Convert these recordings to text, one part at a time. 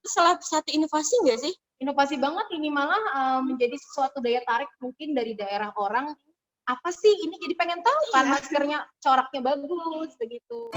salah satu inovasi nggak sih? Inovasi banget ini, malah menjadi sesuatu daya tarik mungkin dari daerah orang. Apa sih ini, jadi pengen tahu kan, maskernya coraknya bagus begitu.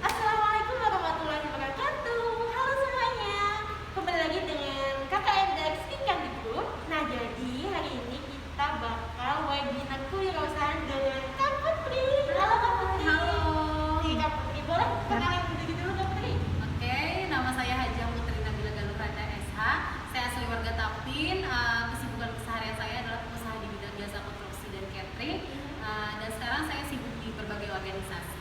Assalamualaikum warahmatullahi wabarakatuh. Halo semuanya. Kembali lagi dengan KKN dari Kemdikbud. Nah, jadi hari ini kita bakal webinar kewirausahaan dengan Kak Putri. Halo Kak Putri. Halo. Kak Putri, boleh kenalin diri dulu Kak Putri? Oke, nama saya Hajah Putri Nabila Galurada SH. Saya asli warga Tapin. Kesibukan keseharian saya adalah pengusaha di bidang jasa konstruksi dan catering. Dan sekarang saya sibuk di berbagai organisasi.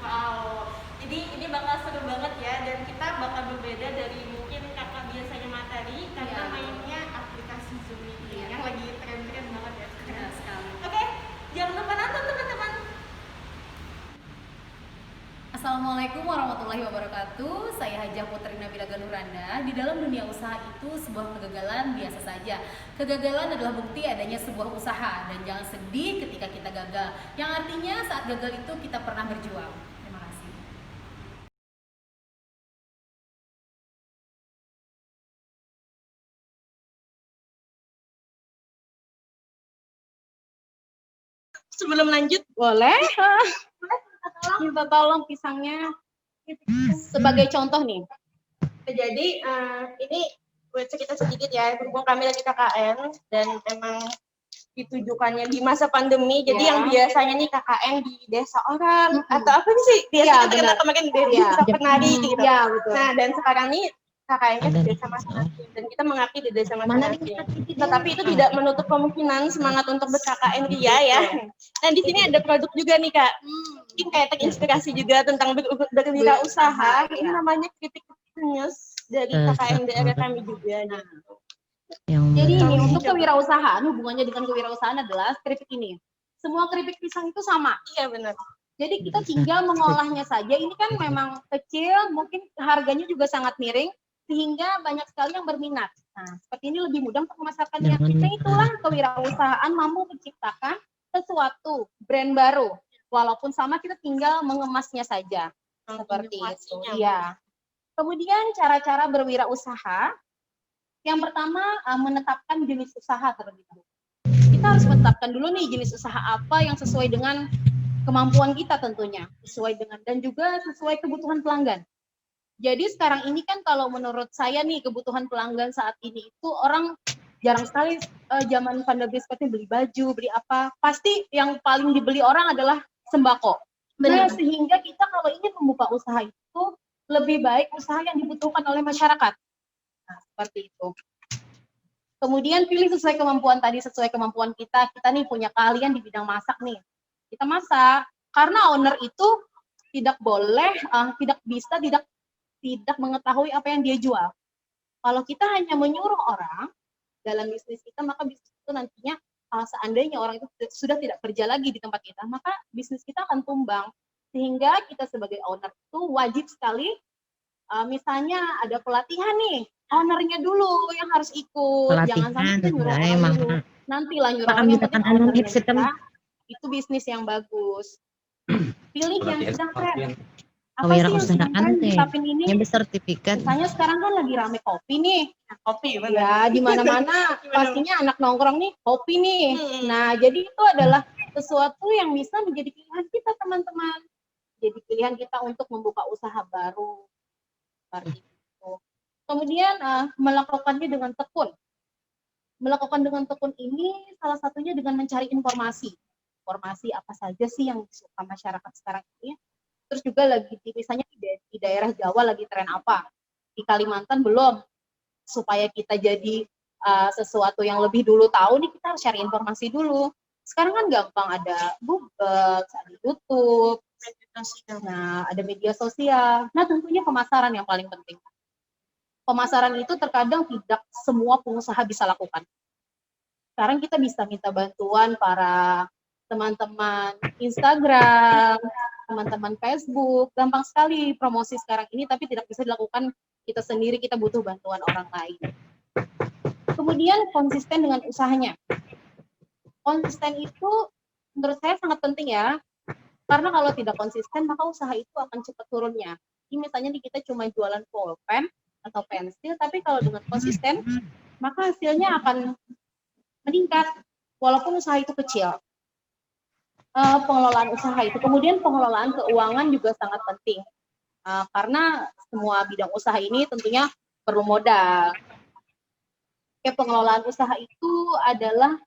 Wow. Jadi ini bakal seru banget ya, dan kita bakal berbeda dari mungkin kakak biasanya materi karena Iya. mainnya aplikasi Zoom ini Iya. yang lagi tren-tren banget ya. Benar sekali. Oke, jangan lupa nonton teman-teman. Assalamualaikum warahmatullahi wabarakatuh. Saya Hajah Putri Nabila Galuranda. Di dalam dunia usaha itu sebuah kegagalan biasa saja. Kegagalan adalah bukti adanya sebuah usaha, dan jangan sedih ketika kita gagal. Yang artinya saat gagal itu kita pernah berjuang. Terima kasih. Sebelum lanjut, Boleh? Minta tolong pisangnya sebagai contoh nih. jadi ini buat cerita sedikit ya, berhubung kami lagi KKN dan emang ditujukannya di masa pandemi, jadi Ya. yang biasanya nih KKN di desa orang atau apa sih biasa Iya, kita kenal benar. kemarin di Iya. desa penari gitu. Iya, betul. Nah, dan sekarang nih KKN-nya di desa masing-masing dan kita mengabdi di desa masing-masing. Tetapi itu tidak menutup kemungkinan semangat untuk ber-KKN ria ya. Dan di sini ada produk juga nih Kak. Mungkin kayak terinspirasi juga tentang berwirausaha. Ini namanya keripik krenyes dari KKN daerah kami juga. Nah, Jadi ini untuk kewirausahaan, hubungannya dengan kewirausahaan adalah keripik ini. Semua keripik pisang itu sama. iya benar. Jadi kita tinggal mengolahnya saja. Ini kan memang kecil, mungkin harganya juga sangat miring, sehingga banyak sekali yang berminat. Nah, seperti ini lebih mudah untuk memasarkannya. Nah, itulah kewirausahaan mampu menciptakan sesuatu brand baru. Walaupun sama, kita tinggal mengemasnya saja. Seperti itu. Iya. Kemudian cara-cara berwirausaha. Yang pertama, menetapkan jenis usaha terlebih dahulu. Kita harus menetapkan dulu nih jenis usaha apa yang sesuai dengan kemampuan kita tentunya, sesuai dengan dan juga sesuai kebutuhan pelanggan. Jadi sekarang ini kan kalau menurut saya nih kebutuhan pelanggan saat ini itu orang jarang sekali zaman pandemi seperti beli baju, beli apa. Pasti yang paling dibeli orang adalah sembako. Nah, sehingga kita kalau ingin membuka usaha itu lebih baik usaha yang dibutuhkan oleh masyarakat. Nah, seperti itu. Kemudian pilih sesuai kemampuan tadi, sesuai kemampuan kita. Kita nih punya keahlian di bidang masak nih. Kita masak. Karena owner itu tidak boleh, tidak bisa, tidak mengetahui apa yang dia jual. Kalau kita hanya menyuruh orang dalam bisnis kita, maka bisnis itu nantinya seandainya orang itu sudah tidak kerja lagi di tempat kita, maka bisnis kita akan tumbang. Sehingga kita sebagai owner itu wajib sekali, misalnya ada pelatihan nih, ownernya dulu yang harus ikut. Jangan sampai kita nyuruh orang dulu. Nanti lah nyuruh orang, yang penting ownernya kita, itu bisnis yang bagus. Pilih yang sedang tren. Apa sih yang sedang tren di Tapin ini? Yang bersertifikat. Misalnya sekarang kan lagi rame kopi nih. Kopi Ya, di mana-mana pastinya anak nongkrong nih, kopi nih. Nah, jadi itu adalah sesuatu yang bisa menjadi pilihan kita, teman-teman. Jadi pilihan kita untuk membuka usaha baru. Seperti itu. Kemudian melakukannya dengan tekun. Melakukan dengan tekun ini salah satunya dengan mencari informasi. Informasi apa saja sih yang disuka masyarakat sekarang ini. Terus juga lagi misalnya di daerah Jawa lagi tren apa. di Kalimantan belum. Supaya kita jadi sesuatu yang lebih dulu tahu nih, kita harus cari informasi dulu. Sekarang kan gampang, ada Google, ada YouTube, nah ada media sosial. Nah tentunya pemasaran yang paling penting. Pemasaran itu terkadang tidak semua pengusaha bisa lakukan. Sekarang kita bisa minta bantuan para teman-teman Instagram, teman-teman Facebook, gampang sekali promosi sekarang ini, tapi tidak bisa dilakukan kita sendiri, kita butuh bantuan orang lain. Kemudian konsisten dengan usahanya. Konsisten itu menurut saya sangat penting ya, karena kalau tidak konsisten maka usaha itu akan cepat turunnya. Ini misalnya kita cuma jualan pulpen atau pensil, tapi kalau dengan konsisten maka hasilnya akan meningkat walaupun usaha itu kecil. Pengelolaan usaha itu, kemudian pengelolaan keuangan juga sangat penting, karena semua bidang usaha ini tentunya perlu modal. Pengelolaan usaha itu adalah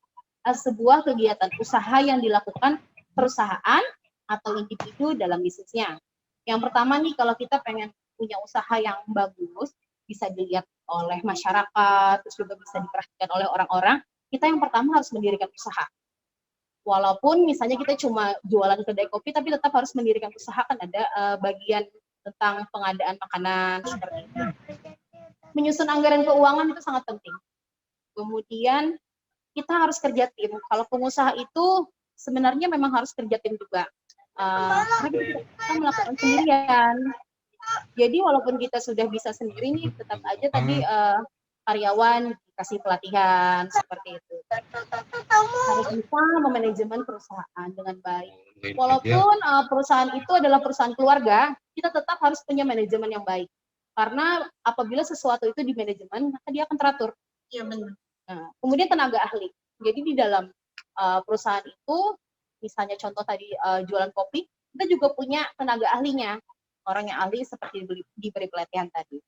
sebuah kegiatan usaha yang dilakukan perusahaan atau individu dalam bisnisnya. Yang pertama nih, kalau kita pengen punya usaha yang bagus, bisa dilihat oleh masyarakat, terus juga bisa diperhatikan oleh orang-orang, kita yang pertama harus mendirikan usaha. Walaupun misalnya kita cuma jualan kedai kopi, tapi tetap harus mendirikan usaha, kan ada bagian tentang pengadaan makanan, seperti itu. Menyusun anggaran keuangan itu sangat penting. Kemudian kita harus kerja tim. Kalau pengusaha itu sebenarnya memang harus kerja tim juga. Karena kita tidak bisa melakukan sendirian. Jadi walaupun kita sudah bisa sendiri nih, tetap aja tadi karyawan dikasih pelatihan seperti itu. Harus bisa memanajemen perusahaan dengan baik. Walaupun perusahaan itu adalah perusahaan keluarga, kita tetap harus punya manajemen yang baik. Karena apabila sesuatu itu di manajemen, maka dia akan teratur. Iya benar. Nah, kemudian tenaga ahli. Jadi di dalam perusahaan itu, misalnya contoh tadi jualan kopi, kita juga punya tenaga ahlinya, orang yang ahli seperti diberi pelatihan tadi.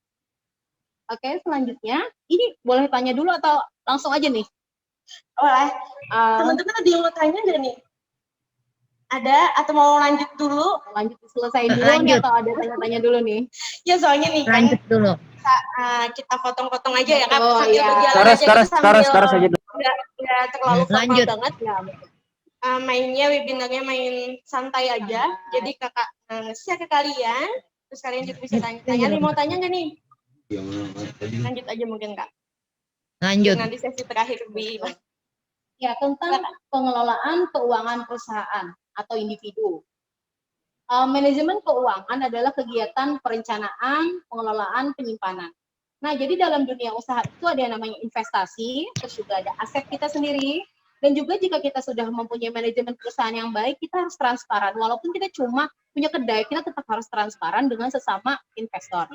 Oke, selanjutnya, ini boleh tanya dulu atau langsung aja nih? Boleh. Teman-teman ada yang mau tanya nggak nih? Ada atau mau lanjut dulu? Lanjut selesai dulu nih atau ada tanya-tanya dulu nih? Ya soalnya nih kan Lanjut dulu. kita potong-potong aja ya kan, Oh, sambil iya. berjalan aja, Taras aja dulu. nggak terlalu Lanjut. formal banget ya. Mainnya webinarnya main santai aja, jadi kakak share ke kalian, terus kalian juga bisa tanya-tanya. Nih mau tanya nggak nih? Lanjut aja mungkin kak. Lanjut. Nanti sesi terakhir Ya, tentang pengelolaan keuangan perusahaan atau individu. Manajemen keuangan adalah kegiatan perencanaan, pengelolaan, penyimpanan. Nah, jadi dalam dunia usaha itu ada yang namanya investasi, terus juga ada aset kita sendiri, dan juga jika kita sudah mempunyai manajemen perusahaan yang baik, kita harus transparan. Walaupun kita cuma punya kedai, kita tetap harus transparan dengan sesama investor.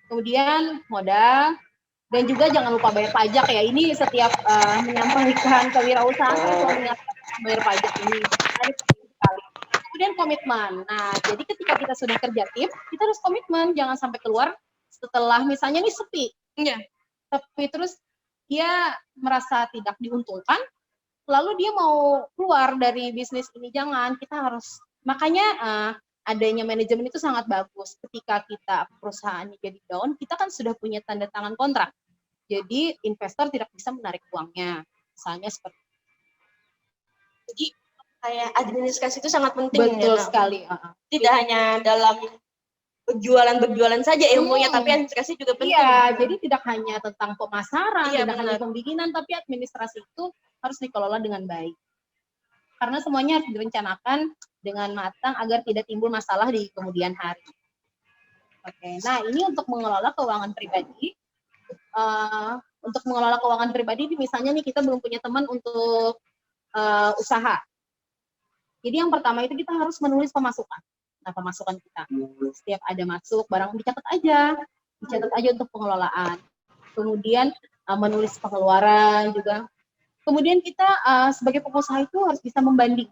Kemudian modal, dan juga jangan lupa bayar pajak ya. Ini setiap menyampaikan kewirausahaan, saya selalu mengingatkan bayar pajak ini. Ini penting sekali. Kemudian komitmen. Nah, jadi ketika kita sudah kerja tim, kita harus komitmen, jangan sampai keluar setelah misalnya nih sepi. Iya. Tapi terus dia merasa tidak diuntungkan, lalu dia mau keluar dari bisnis ini. Jangan, kita harus, makanya adanya manajemen itu sangat bagus. Ketika kita perusahaan jadi down, kita kan sudah punya tanda tangan kontrak. Jadi investor tidak bisa menarik uangnya. Misalnya seperti itu. Jadi kayak administrasi itu sangat penting. Betul ya, sekali. Tidak hanya dalam berjualan saja ilmunya, tapi administrasi juga penting. Iya, jadi tidak hanya tentang pemasaran, Iya, tidak hanya pembikinan, tapi administrasi itu harus dikelola dengan baik. Karena semuanya harus direncanakan dengan matang agar tidak timbul masalah di kemudian hari. Oke, nah ini untuk mengelola keuangan pribadi. Untuk mengelola keuangan pribadi, misalnya nih kita belum punya teman untuk usaha. Jadi yang pertama itu kita harus menulis pemasukan. Nah, pemasukan kita. Setiap ada masuk barang dicatat aja untuk pengelolaan. Kemudian menulis pengeluaran juga. Kemudian kita sebagai pengusaha itu harus bisa membanding.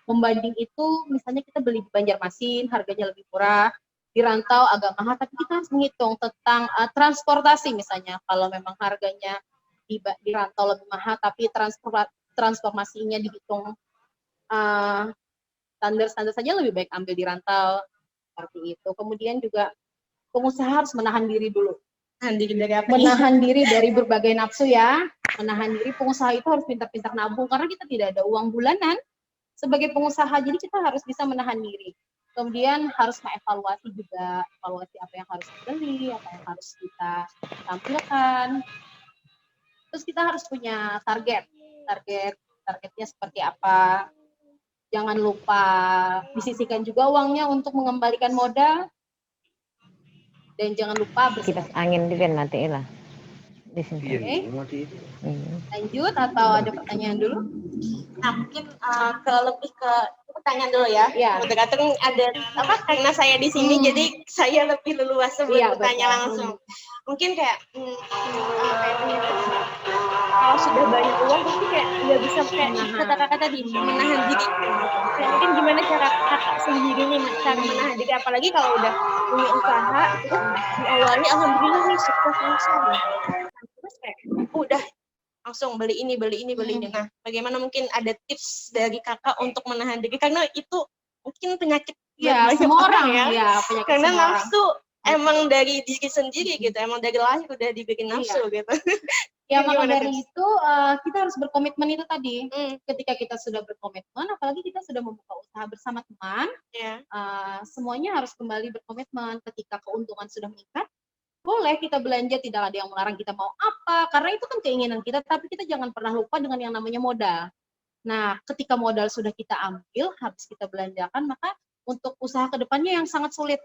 Membanding itu misalnya kita beli di Banjarmasin harganya lebih murah, di rantau agak mahal, tapi kita harus menghitung tentang transportasi misalnya. Kalau memang harganya di rantau lebih mahal, tapi transformasinya dihitung standar saja lebih baik ambil di rantau, seperti itu. Kemudian juga pengusaha harus menahan diri dulu. Dari apa? Menahan diri dari berbagai nafsu ya. Menahan diri, pengusaha itu harus pintar-pintar nabung karena kita tidak ada uang bulanan sebagai pengusaha. Jadi kita harus bisa menahan diri. Kemudian harus mengevaluasi juga, evaluasi apa yang harus dibeli, apa yang harus kita tampilkan. Terus kita harus punya targetnya seperti apa. Jangan lupa disisihkan juga uangnya untuk mengembalikan modal. Dan jangan lupa Kipas bersih. angin di kan mati lah. Di sini. Oke. Lanjut atau ada pertanyaan dulu? Nah, mungkin lebih ke pertanyaan dulu ya. Iya. Moderator ada apa? Karena saya di sini, jadi saya lebih leluasa buat Iya, bertanya betul. langsung. Mungkin kayak kalau sudah banyak uang, pasti kayak nggak bisa kayak kata kakak tadi menahan diri. Kayak mungkin gimana cara kakak sendiri nih cara menahan diri, apalagi kalau udah punya usaha, terus di awalnya alhamdulillah nih sukses langsung. Terus kayak udah langsung beli ini. Nah, bagaimana mungkin ada tips dari kakak untuk menahan diri? Karena itu mungkin penyakit Ya, banyak semua orang ya. ya penyakit Karena semua orang. nafsu emang dari diri sendiri gitu, emang dari lahir udah dibikin nafsu gitu. Ya maka Gimana dari tips? itu kita harus berkomitmen itu tadi. Ketika kita sudah berkomitmen, apalagi kita sudah membuka usaha bersama teman, Ya. semuanya harus kembali berkomitmen. Ketika keuntungan sudah meningkat, boleh kita belanja, tidak ada yang melarang kita mau apa, karena itu kan keinginan kita, tapi kita jangan pernah lupa dengan yang namanya modal. Nah, ketika modal sudah kita ambil, habis kita belanjakan, maka untuk usaha kedepannya yang sangat sulit.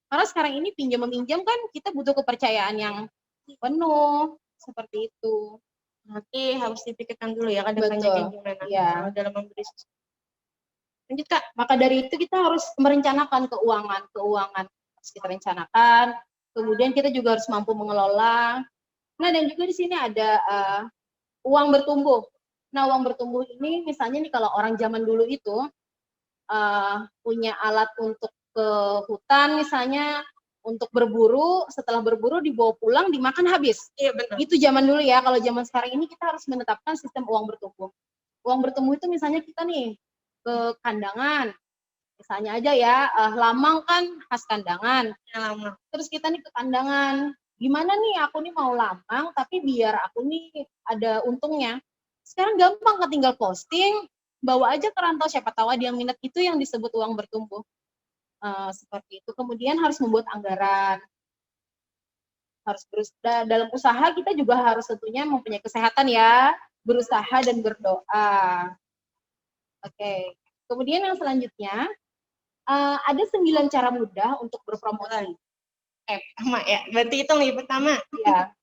Karena sekarang ini pinjam meminjam kan kita butuh kepercayaan yang penuh, seperti itu. Nanti harus dipikirkan dulu ya kadang-kadang Betul. kayak gimana Iya. dalam membeli sesuatu. Lanjut Kak. Maka dari itu kita harus merencanakan keuangan harus kita rencanakan. Kemudian kita juga harus mampu mengelola. Nah, dan juga di sini ada uang bertumbuh. Nah, uang bertumbuh ini misalnya nih kalau orang zaman dulu itu punya alat untuk ke hutan misalnya untuk berburu, setelah berburu dibawa pulang dimakan habis. Iya benar. Itu zaman dulu ya. Kalau zaman sekarang ini kita harus menetapkan sistem uang bertumbuh. Uang bertumbuh itu misalnya kita nih ke kandangan. Misalnya aja ya, lamang kan khas kandangan. Ya, lama. Terus kita nih ke kandangan. Gimana nih aku nih mau lamang tapi biar aku nih ada untungnya. Sekarang gampang kan, tinggal posting, bawa aja ke rantau, siapa tahu ada yang minat, itu yang disebut uang bertumbuh. Seperti itu. Kemudian harus membuat anggaran. Dalam usaha kita juga harus tentunya mempunyai kesehatan ya, berusaha dan berdoa. Oke. Kemudian yang selanjutnya ada 9 cara mudah untuk berpromosi. Pertama ya. Berarti itu nih pertama. Ya.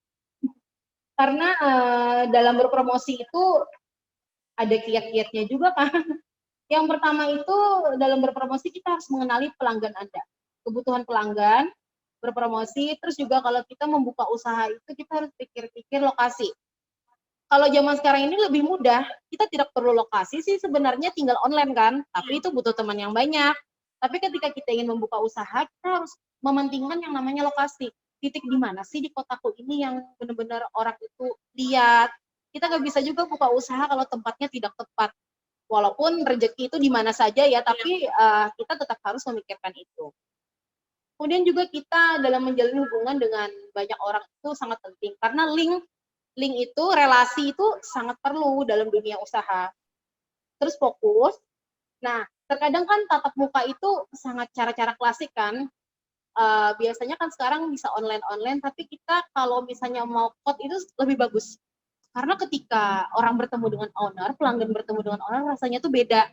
Karena dalam berpromosi itu ada kiat-kiatnya juga kan. Yang pertama itu dalam berpromosi kita harus mengenali pelanggan Anda. Kebutuhan pelanggan, berpromosi, terus juga kalau kita membuka usaha itu kita harus pikir-pikir lokasi. Kalau zaman sekarang ini lebih mudah, kita tidak perlu lokasi sih sebenarnya, tinggal online kan, tapi itu butuh teman yang banyak. Tapi ketika kita ingin membuka usaha, kita harus mementingkan yang namanya lokasi. Titik di mana sih di kotaku ini yang benar-benar orang itu lihat. Kita nggak bisa juga buka usaha kalau tempatnya tidak tepat. Walaupun rezeki itu di mana saja ya, tapi kita tetap harus memikirkan itu. Kemudian juga kita dalam menjalin hubungan dengan banyak orang itu sangat penting, karena link itu, relasi itu sangat perlu dalam dunia usaha. Terus fokus. Nah, terkadang kan tatap muka itu sangat cara-cara klasik kan. Biasanya kan sekarang bisa online, tapi kita kalau misalnya mau quote itu lebih bagus. Karena ketika orang bertemu dengan owner, pelanggan bertemu dengan owner, rasanya tuh beda.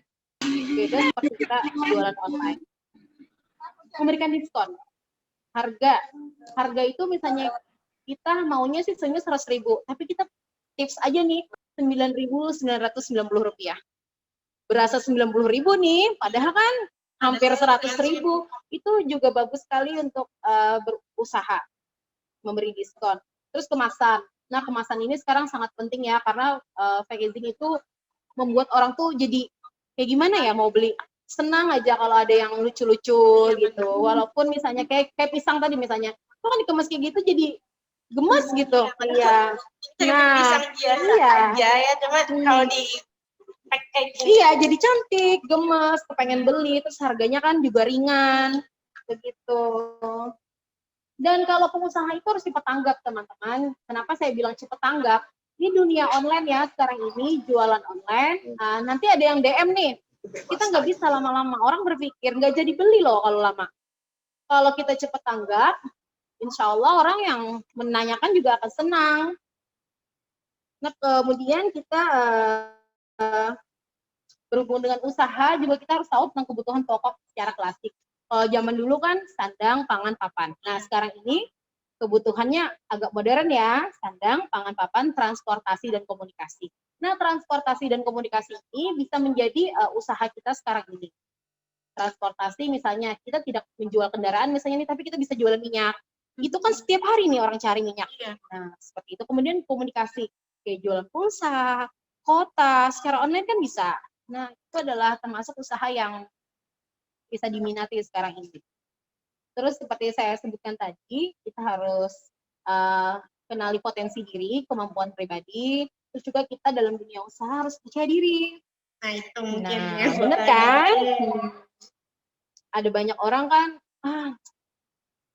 Beda seperti kita jualan online. Memberikan diskon. Harga itu misalnya kita maunya sih sebenarnya 100.000, tapi kita tips aja nih 9.990 rupiah. Berasa 90.000 nih, padahal kan hampir 100.000. Itu juga bagus sekali untuk berusaha, memberi diskon. Terus kemasan. Nah, kemasan ini sekarang sangat penting ya, karena packaging itu membuat orang tuh jadi kayak gimana ya, mau beli senang aja kalau ada yang lucu-lucu gitu. Walaupun misalnya kayak pisang tadi misalnya, kok kan dikemas kayak gitu jadi gemes gitu. Iya. Nah, pisang biasa aja ya, cuma kalau di packaging. Iya, jadi cantik, gemes, kepengen beli, terus harganya kan juga ringan, begitu. Dan kalau pengusaha itu harus cepat tanggap, teman-teman. Kenapa saya bilang cepat tanggap? Ini dunia online ya, sekarang ini jualan online. Nanti ada yang DM nih, kita nggak bisa lama-lama. Orang berpikir nggak jadi beli loh kalau lama. Kalau kita cepat tanggap, insya Allah orang yang menanyakan juga akan senang. Nah, kemudian kita berhubungan dengan usaha juga kita harus tahu tentang kebutuhan pokok secara klasik. Kalau zaman dulu kan sandang, pangan, papan. Nah, sekarang ini kebutuhannya agak modern ya, sandang, pangan, papan, transportasi, dan komunikasi. Nah, transportasi dan komunikasi ini bisa menjadi usaha kita sekarang ini. Transportasi misalnya, kita tidak menjual kendaraan misalnya nih, tapi kita bisa jualan minyak. Itu kan setiap hari nih orang cari minyak. Nah, seperti itu. Kemudian komunikasi, kayak jualan pulsa, kota, secara online kan bisa. Nah, itu adalah termasuk usaha yang bisa diminati sekarang ini. Terus seperti saya sebutkan tadi, kita harus kenali potensi diri, kemampuan pribadi, terus juga kita dalam dunia usaha harus percaya diri. Nah, itu mungkin Nah, bener kan? Ada banyak orang kan,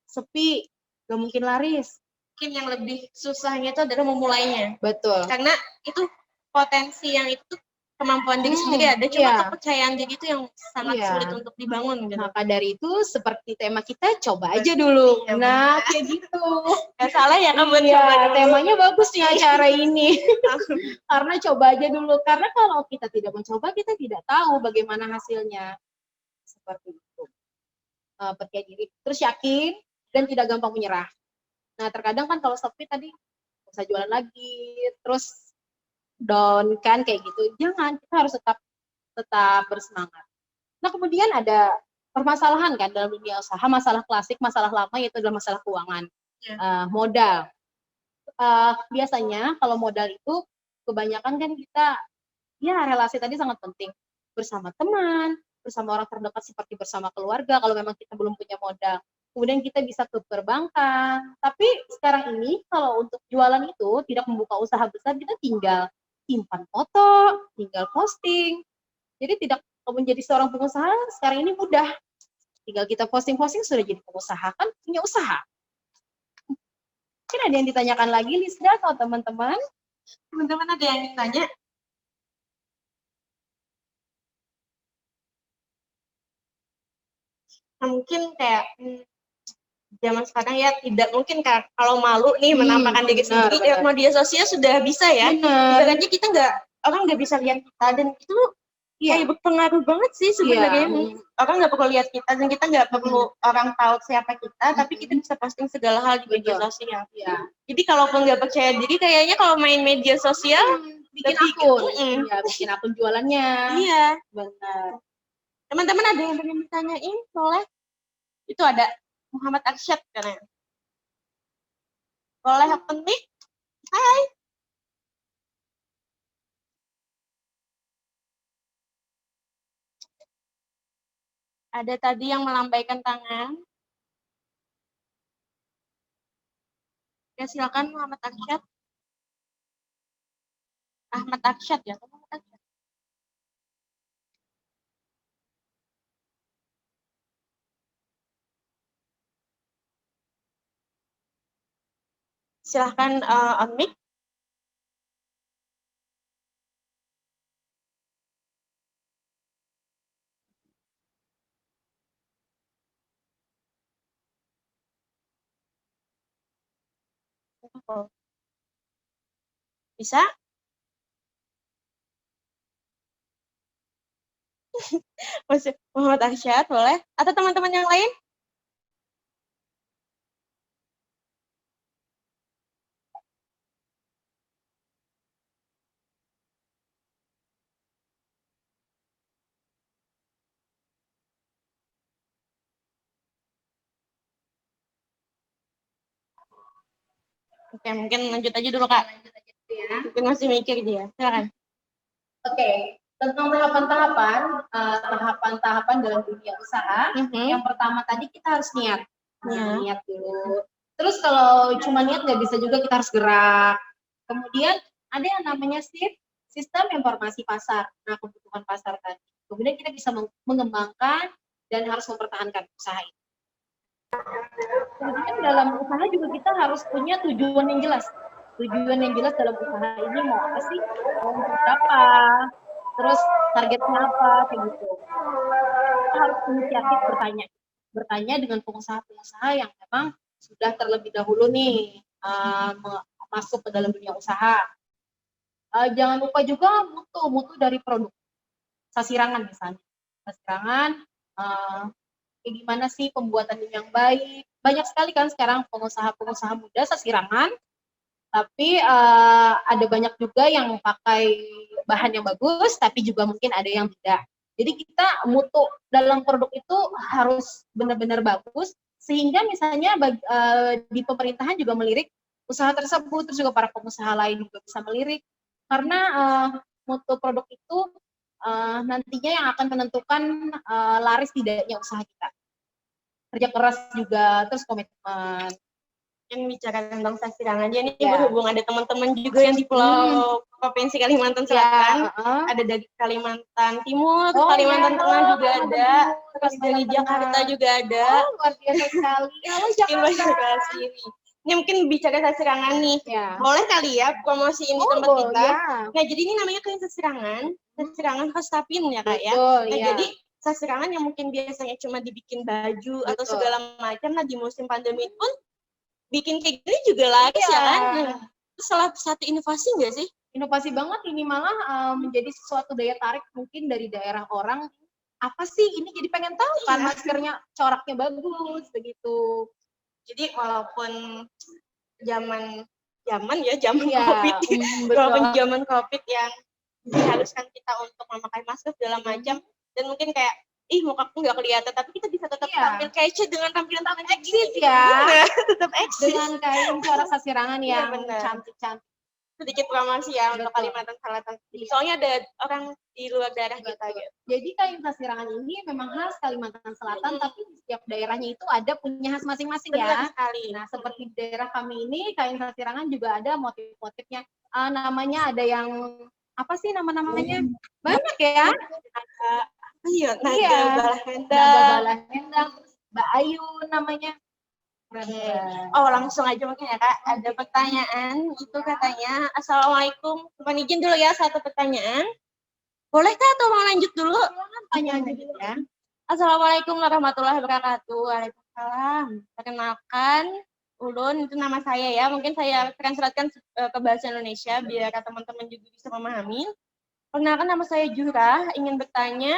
sepi, gak mungkin laris. Mungkin yang lebih susahnya itu adalah memulainya. Betul. Karena itu potensi yang itu kemampuan diri sendiri ada, cuma kepercayaan diri itu yang sangat sulit untuk dibangun gitu. Maka dari itu seperti tema kita, coba aja dulu. Nah, kayak gitu. Gak salah ya kan buat Iya, coba dulu. temanya bagus nih acara ini. Karena coba aja dulu. Karena kalau kita tidak mencoba, kita tidak tahu bagaimana hasilnya. Seperti itu. Percaya diri. Terus yakin dan tidak gampang menyerah. Nah, terkadang kan kalau sepi tadi, bisa jualan lagi. Terus down kan kayak gitu. Jangan, kita harus tetap bersemangat. Nah, kemudian ada permasalahan kan dalam dunia usaha, masalah klasik, masalah lama yaitu adalah masalah keuangan. Modal. Biasanya kalau modal itu kebanyakan kan kita, ya relasi tadi sangat penting. Bersama teman, bersama orang terdekat seperti bersama keluarga kalau memang kita belum punya modal. Kemudian kita bisa ke perbankan. Tapi sekarang ini kalau untuk jualan itu tidak membuka usaha besar, kita tinggal simpan foto, tinggal posting. Jadi tidak menjadi seorang pengusaha sekarang ini mudah. Tinggal kita posting-posting sudah jadi pengusaha, kan punya usaha. Mungkin ada yang ditanyakan lagi, Lisda atau teman-teman? Teman-teman ada yang tanya? Nah, mungkin kayak zaman sekarang ya tidak mungkin kalau malu nih menampakkan diri sendiri lewat media sosial sudah bisa ya. Ibaratnya kita orang nggak bisa lihat kita, dan itu kayak berpengaruh banget sih sebenarnya. Orang nggak perlu lihat kita dan kita nggak perlu orang tahu siapa kita, tapi kita bisa posting segala hal di media sosial. Jadi kalaupun nggak percaya diri, kayaknya kalau main media sosial bikin akun, bikin akun jualannya. Iya, benar. Teman-teman ada yang pengen ditanyain, boleh? Itu ada Muhammad Arsyad katanya. Boleh open mic? Hai. Ada tadi yang melambaikan tangan. Ya, silakan Muhammad Arsyad. Ahmad Arsyad ya, Muhammad Arsyad. Silahkan on mic. Bisa? Muhammad Arsyad, boleh? Atau teman-teman yang lain? Oke, mungkin lanjut aja dulu, Kak. Mungkin masih mikir dia. Silakan. Oke, tentang tahapan-tahapan dalam dunia usaha. Yang pertama tadi kita harus niat. Niat dulu. Terus kalau cuma niat nggak bisa juga, kita harus gerak. Kemudian ada yang namanya sistem informasi pasar. Nah, kebutuhan pasar tadi. Kemudian kita bisa mengembangkan dan harus mempertahankan usaha itu. Kemudian dalam usaha juga kita harus punya tujuan yang jelas. Tujuan yang jelas dalam usaha ini mau apa sih? Mau untuk apa? Terus targetnya apa? Kayak gitu. Kita harus inisiatif bertanya dengan pengusaha-pengusaha yang memang sudah terlebih dahulu nih masuk ke dalam dunia usaha. Jangan lupa juga mutu dari produk. Sasirangan misalnya. Sasirangan, kayak gimana sih pembuatan yang baik. Banyak sekali kan sekarang pengusaha-pengusaha muda sasirangan, tapi ada banyak juga yang pakai bahan yang bagus, tapi juga mungkin ada yang tidak. Jadi kita mutu dalam produk itu harus benar-benar bagus, sehingga misalnya di pemerintahan juga melirik usaha tersebut, terus juga para pengusaha lain juga bisa melirik, karena mutu produk itu nantinya yang akan menentukan laris tidaknya usaha kita. Kerja keras juga, terus komitmen. Yang bicara tentang sasirangan aja nih, berhubung ada teman-teman juga yang di Pulau Provinsi Kalimantan Selatan, ada dari Kalimantan Timur, Kalimantan Tengah juga ada, terus dari Jakarta juga ada. Luar biasa sekali. Halo Jakarta. Ini mungkin bicara sasirangan nih, boleh kali ya promosiin di tempat kita. Nah, jadi ini namanya kan sasirangan Hostapin ya Kak ya. Nah, jadi sasirangan yang mungkin biasanya cuma dibikin baju atau segala macam, nah di musim pandemi pun bikin kayak gini juga laris ya kan. Itu salah satu inovasi nggak sih? Inovasi banget ini, malah menjadi sesuatu daya tarik mungkin dari daerah orang. Apa sih ini, jadi pengen tahu kan maskernya coraknya bagus begitu. Jadi walaupun zaman COVID, walaupun zaman COVID yang diharuskan kita untuk memakai masker segala macam, dan mungkin kayak mukaku nggak kelihatan, tapi kita bisa tetap tampil kece dengan tampilan eksis ya. Tetap eksis dengan kain corak sasirangan yang cantik-cantik. Sedikit promosi ya untuk Kalimantan Selatan. Soalnya ada orang di luar daerah kita gitu. Jadi kain sasirangan ini memang khas Kalimantan Selatan, tapi di setiap daerahnya itu ada punya khas masing-masing ya. Sekali. Nah, seperti di daerah kami ini kain sasirangan juga ada motif-motifnya. Namanya ada yang apa sih nama-namanya? Banyak ya. Naga Balah Hendang, Mbak Ayu namanya. Oh, langsung aja mungkin ya Kak, ada pertanyaan itu katanya. Assalamualaikum, mohon izin dulu ya, satu pertanyaan. Boleh Kak atau mau lanjut dulu? Tanya aja dulu ya. Assalamualaikum warahmatullahi wabarakatuh. Waalaikumsalam. Perkenalkan, Ulun, itu nama saya ya. Mungkin saya translatekan ke bahasa Indonesia biar teman-teman juga bisa memahami. Perkenalkan, nama saya Jurah, ingin bertanya,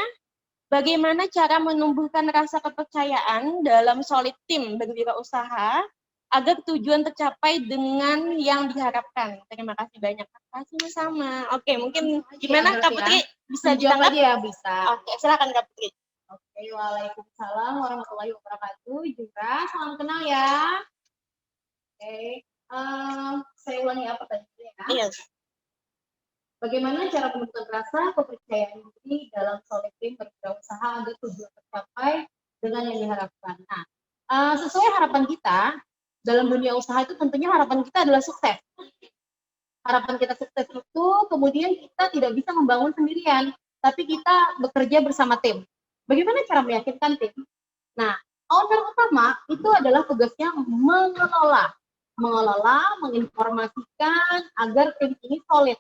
bagaimana cara menumbuhkan rasa kepercayaan dalam solid tim berwirausaha agar tujuan tercapai dengan yang diharapkan? Terima kasih banyak. Sama-sama. Oke, mungkin gimana Kak Putri? Bisa dijawab aja ya? Bisa. Oke, silakan Kak Putri. Oke, waalaikumsalam warahmatullahi wabarakatuh. Jura, salam kenal ya. Oke, saya ulangi apa tadi ya? Iya. Bagaimana cara menumbuhkan rasa kepercayaan diri dalam solid tim berwirausaha agar tujuan tercapai dengan yang diharapkan? Nah, sesuai harapan kita dalam dunia usaha itu tentunya harapan kita adalah sukses. Harapan kita sukses itu kemudian kita tidak bisa membangun sendirian, tapi kita bekerja bersama tim. Bagaimana cara meyakinkan tim? Nah, owner utama itu adalah tugasnya mengelola, menginformasikan agar tim ini solid.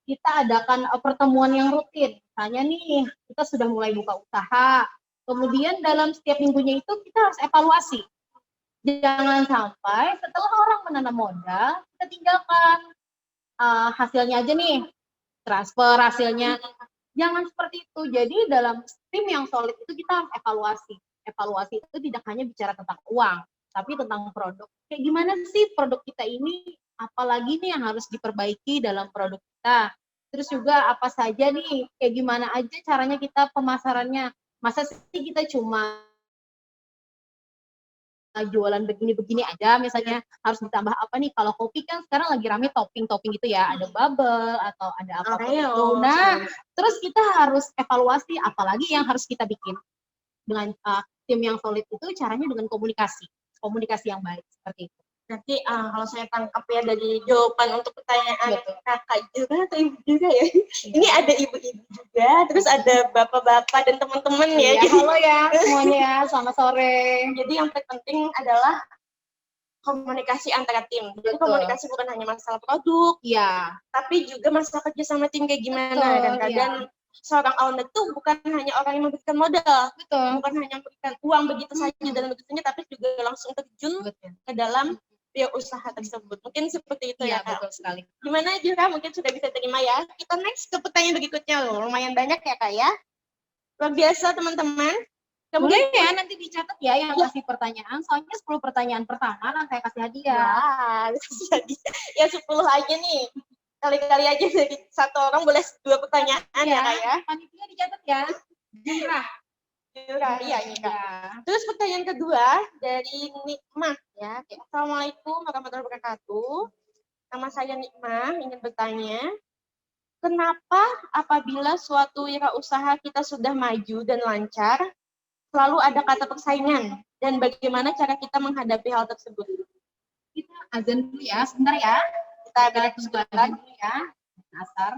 Kita adakan pertemuan yang rutin. Misalnya nih, kita sudah mulai buka usaha. Kemudian dalam setiap minggunya itu kita harus evaluasi. Jangan sampai setelah orang menanam modal, kita tinggalkan hasilnya aja nih, transfer hasilnya. Jangan seperti itu. Jadi dalam tim yang solid itu kita harus evaluasi. Evaluasi itu tidak hanya bicara tentang uang, tapi tentang produk. Kayak gimana sih produk kita ini? Apalagi nih yang harus diperbaiki dalam produk kita. Terus juga apa saja nih, kayak gimana aja caranya kita pemasarannya. Masa sih kita cuma jualan begini-begini aja, misalnya harus ditambah apa nih? Kalau kopi kan sekarang lagi rame topping-topping gitu ya, ada bubble atau ada apa itu. Nah, terus kita harus evaluasi apalagi yang harus kita bikin. Dengan tim yang solid itu caranya dengan komunikasi yang baik seperti itu. Berarti kalau saya tangkap ya dari jawaban untuk pertanyaan Betul. kakak juga atau ibu juga ya. Ini ada ibu-ibu juga, terus ada bapak-bapak dan teman-teman ya. Iya, halo ya semuanya ya, selamat sore. Jadi yang terpenting adalah komunikasi antara tim. Jadi Betul. komunikasi bukan hanya masalah produk, Iya, tapi juga masalah kerja sama tim kayak gimana. Betul, Dan kadang seorang owner itu bukan hanya orang yang memberikan modal, betul. bukan hanya memberikan uang begitu saja dan begitu saja, tapi juga langsung terjun Betul. ke dalam usaha tersebut. Mungkin seperti itu Iya, ya Kak. betul sekali. Gimana Jura? Mungkin sudah bisa terima ya. Kita next ke pertanyaan berikutnya loh. Lumayan banyak ya Kak ya. Luar biasa teman-teman. Boleh Kemudian ya nanti dicatat ya yang kasih pertanyaan, soalnya 10 pertanyaan pertama kan saya kasih hadiah. jadi ya 10 aja nih. Kali-kali aja dari satu orang boleh 2 pertanyaan ya Kak ya. Panitia dicatat ya. Jurah. Jura, iya ini Kak. Ya. Terus pertanyaan kedua dari Nikmah ya. Assalamualaikum warahmatullahi wabarakatuh. Nama saya Nikmah, ingin bertanya, kenapa apabila suatu wirausaha kita sudah maju dan lancar, selalu ada kata persaingan? Dan bagaimana cara kita menghadapi hal tersebut? Kita azan dulu ya, sebentar ya. Kita Kita break tunggu sebentar. azan dulu ya. Asar.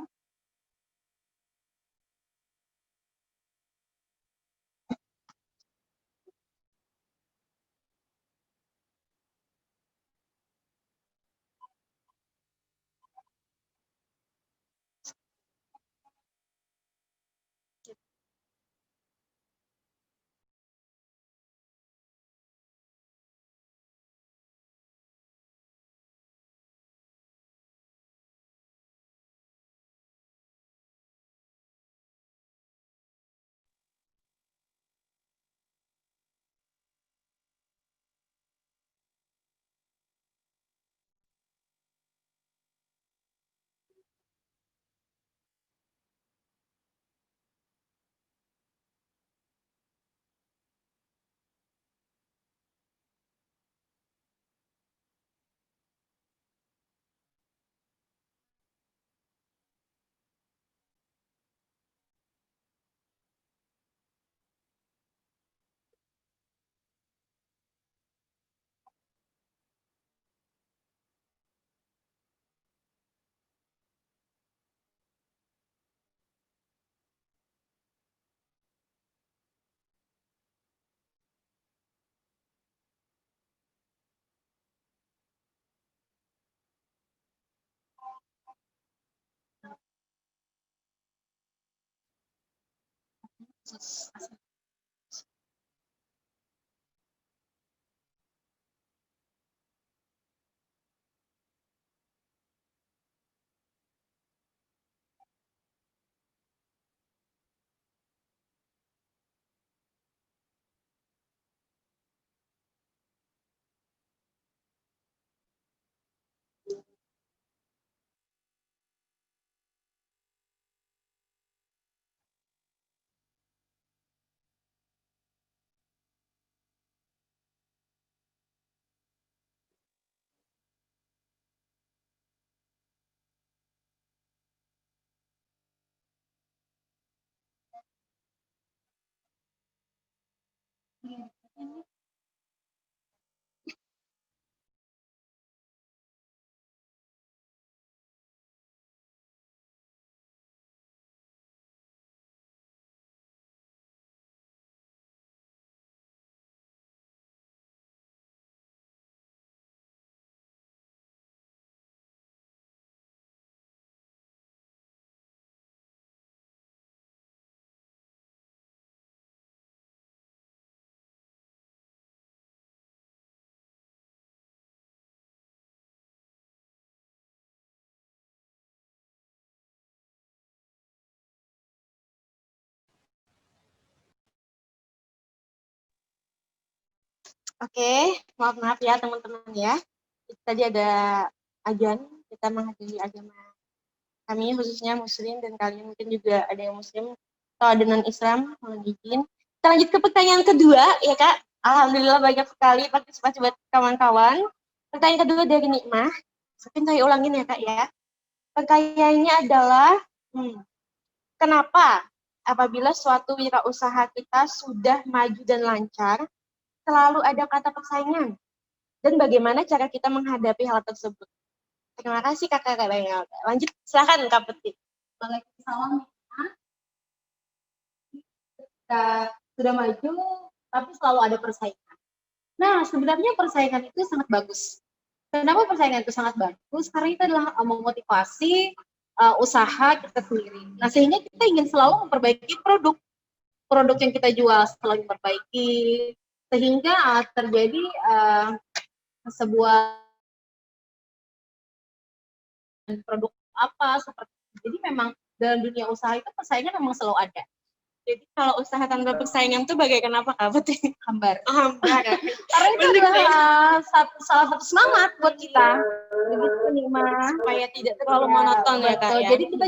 Oke, maaf ya teman-teman ya. Tadi ada ajan, kita menghadiri agama kami khususnya muslim dan kalian mungkin juga ada yang muslim atau ada non-Islam, mohon izin. Kita lanjut ke pertanyaan kedua ya Kak. Alhamdulillah banyak sekali partisipasi buat kawan-kawan. Pertanyaan kedua dari Nikmah. Mungkin saya ulangin ya Kak ya. Pertanyaannya adalah, kenapa apabila suatu wirausaha kita sudah maju dan lancar, selalu ada kata persaingan? dan bagaimana cara kita menghadapi hal tersebut. Terima kasih Kakak Renal. Lanjut, silakan Kak Putri. Waalaikumsalam. Kita sudah maju, tapi selalu ada persaingan. Nah, sebenarnya persaingan itu sangat bagus. Kenapa persaingan itu sangat bagus? Karena itu adalah memotivasi usaha kita sendiri. Nah, sehingga kita ingin selalu memperbaiki produk yang kita jual, selalu memperbaiki, sehingga terjadi sebuah produk apa seperti itu. Jadi memang dalam dunia usaha itu persaingan memang selalu ada. Jadi kalau usaha tanpa persaingan tuh bagaikan apa Kak Putri? Hambar. Hambar. Karena itu adalah salah satu semangat buat kita. Begitu nih Mas. Supaya tidak terlalu monoton ya Kak ya. Jadi kita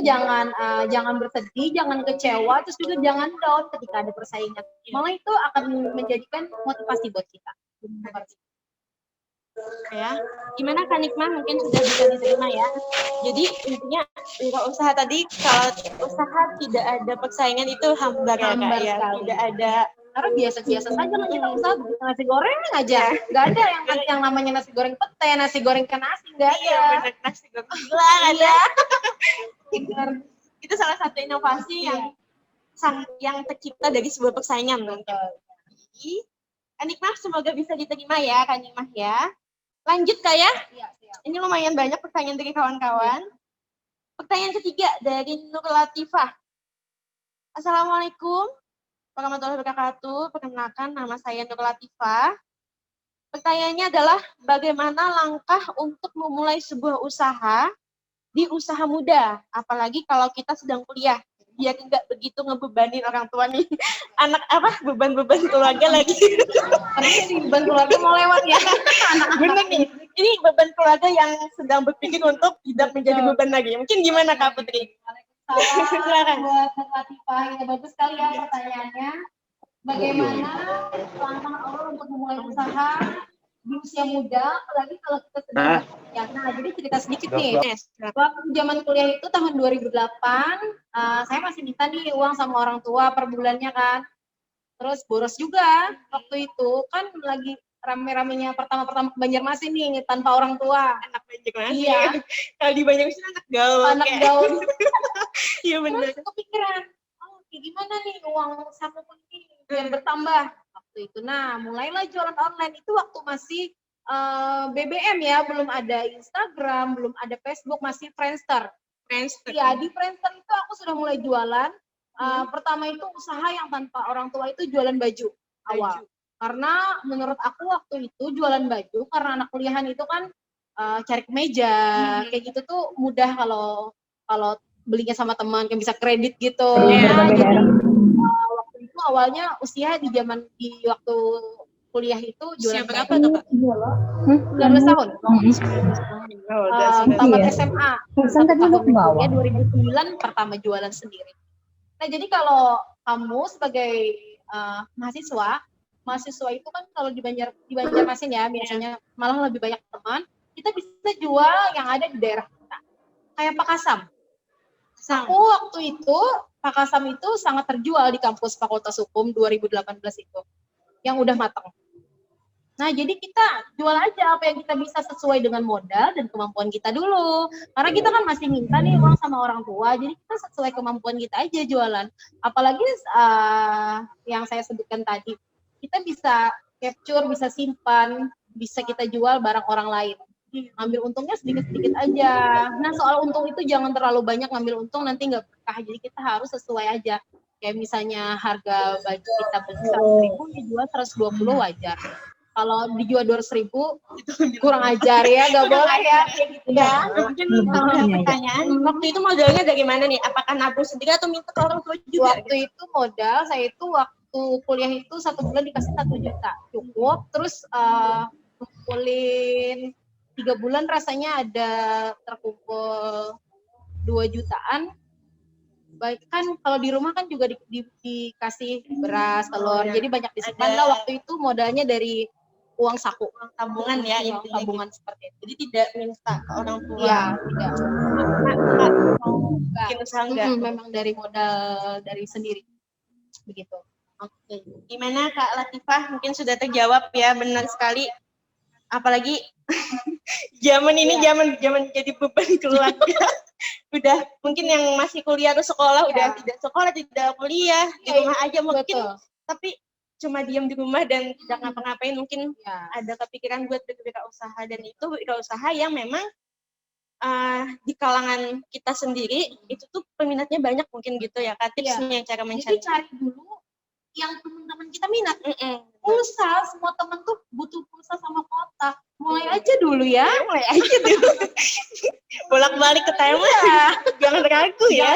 jangan bersedih, jangan kecewa, terus juga jangan down ketika ada persaingan. Malah itu akan menjadikan motivasi buat kita. Ya, gimana Kak Nikmah, mungkin sudah bisa diterima ya. Jadi intinya usaha tadi, kalau usaha tidak ada persaingan itu hambar ya Kak ya. Tidak ada, karena biasa-biasa saja lah kita usaha bikin nasi goreng aja. Nggak ada yang namanya nasi goreng pete, nasi goreng ikan asin, nggak ada. Iya, benar, nasi goreng gula ada. Itu salah satu inovasi yang tercipta dari sebuah persaingan. Jadi, Kak Nikmah semoga bisa diterima ya Kak Nikmah ya. Lanjut Kak ya. Ini lumayan banyak pertanyaan dari kawan-kawan. Pertanyaan ketiga dari Nur Latifah. Assalamualaikum warahmatullahi wabarakatuh. Perkenalkan, nama saya Nur Latifah. Pertanyaannya adalah bagaimana langkah untuk memulai sebuah usaha di usaha muda, apalagi kalau kita sedang kuliah, biar nggak begitu ngebebanin orang tua nih. Anak beban-beban keluarga lagi. Karena ini beban keluarga mau lewat ya. Bener nih, ini beban keluarga yang sedang berpikir untuk tidak menjadi beban lagi. Mungkin gimana Kak Putri? Silakan. Buat Latifah, ya bagus sekali ya pertanyaannya. Bagaimana langkah awal untuk memulai usaha di usia muda, apalagi kalau kita sedang ya. Nah, jadi cerita sedikit nih. Waktu zaman kuliah itu tahun 2008, saya masih minta nih uang sama orang tua per bulannya kan. Terus boros juga waktu itu, kan lagi rame-ramenya pertama-pertama ke Banjarmasin nih tanpa orang tua. Anak Banjarmasin. Iya. Kalau di Banjarmasin anak gaul. Anak gaul. Iya benar. Terus kepikiran, kayak gimana nih uang saku ini biar bertambah waktu itu. Nah, mulailah jualan online itu waktu masih BBM ya, belum ada Instagram, belum ada Facebook, masih Friendster. Ya, di Friendster itu aku sudah mulai jualan. Pertama itu usaha yang tanpa orang tua itu jualan baju awal. Karena menurut aku waktu itu jualan baju, karena anak kuliahan itu kan cari kemeja, kayak gitu tuh mudah kalau belinya sama teman, yang bisa kredit gitu. Jadi waktu itu awalnya usia di waktu kuliah itu jualan berapa tuh Kak? 19 tahun. Tamat SMA. Tahun 2009 pertama jualan sendiri. Nah, jadi kalau kamu sebagai mahasiswa itu kan kalau di Banjarmasin ya biasanya malah lebih banyak teman, kita bisa jual yang ada di daerah kita. Kayak Pakasam. Aku waktu itu Pakasam itu sangat terjual di kampus Fakultas Hukum 2018 itu, yang udah matang. Nah, jadi kita jual aja apa yang kita bisa sesuai dengan modal dan kemampuan kita dulu. Karena kita kan masih minta nih uang sama orang tua, jadi kita sesuai kemampuan kita aja jualan. Apalagi yang saya sebutkan tadi, kita bisa capture, bisa simpan, bisa kita jual barang orang lain. Ngambil untungnya sedikit-sedikit aja. Nah, soal untung itu jangan terlalu banyak ngambil untung, nanti nggak berkah. Jadi kita harus sesuai aja. Kayak misalnya harga baju kita beli 100.000, dijual 120 wajar. Kalau dijual 200.000 kurang ajar ya, nggak boleh ya. Gitu ya. Mungkin pertanyaan, waktu itu modalnya dari mana nih? Apakah nabung sendiri atau minta ke orang tua juga? Waktu itu modal saya itu waktu kuliah itu 1 bulan dikasih 1 juta, cukup. Terus kumpulin 3 bulan rasanya ada terkumpul 2 jutaan. Baik kan kalau di rumah kan juga dikasih beras, telur, jadi banyak disimpan lah. Waktu itu modalnya dari uang saku, uang tabungan ya, tabungan seperti itu. Jadi tidak minta ke orang tua. Iya, tidak. Bikin usaha enggak? Memang dari modal dari sendiri. Begitu. Oke. Gimana Kak Latifah? Mungkin sudah terjawab ya, benar sekali. apalagi zaman ini zaman jadi beban keluarga. Udah mungkin yang masih kuliah atau sekolah udah tidak sekolah, tidak kuliah, di rumah aja mungkin. Betul. Tapi cuma diam di rumah dan tidak ngapa-ngapain, mungkin Ya. ada kepikiran buat berwirausaha, dan itu wirausaha yang memang di kalangan kita sendiri itu tuh peminatnya banyak mungkin gitu ya Kak, tipsnya cara Jadi mencari. cari dulu yang teman-teman kita minat. Pulsa, semua teman tuh butuh pulsa sama kotak. Mulai aja dulu ya. Mulai aja dulu. Bolak-balik ke tema. Jangan ragu ya.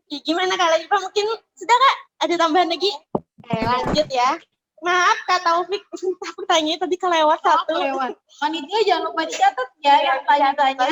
Gimana kalau Ipa, mungkin sudah Kak? Ada tambahan lagi? Lanjut ya. Maaf Kak Taufik, pertanyaannya tadi kelewat satu. Lewat. Panitia jangan lupa dicatat ya yang tanya-tanya.